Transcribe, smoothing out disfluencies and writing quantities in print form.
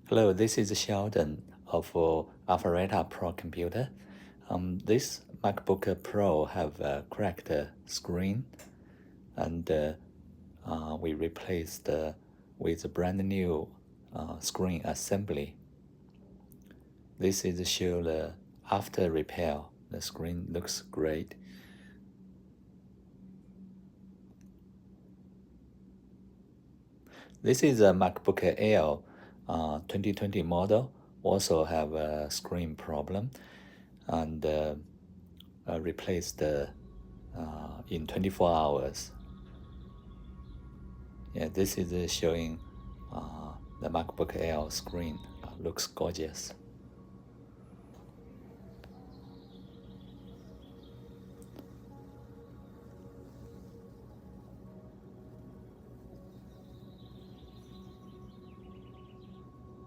Hello, this is Sheldon of AlpharettaProComputer. This MacBook Pro have a cracked screen, and we replaced with a brand new screen assembly. This is show the after repair. The screen looks great. This is a MacBook Air 2020 model. Also have a screen problem, and replaced in 24 hours. Yeah, this is showing the MacBook Air screen. Looks gorgeous.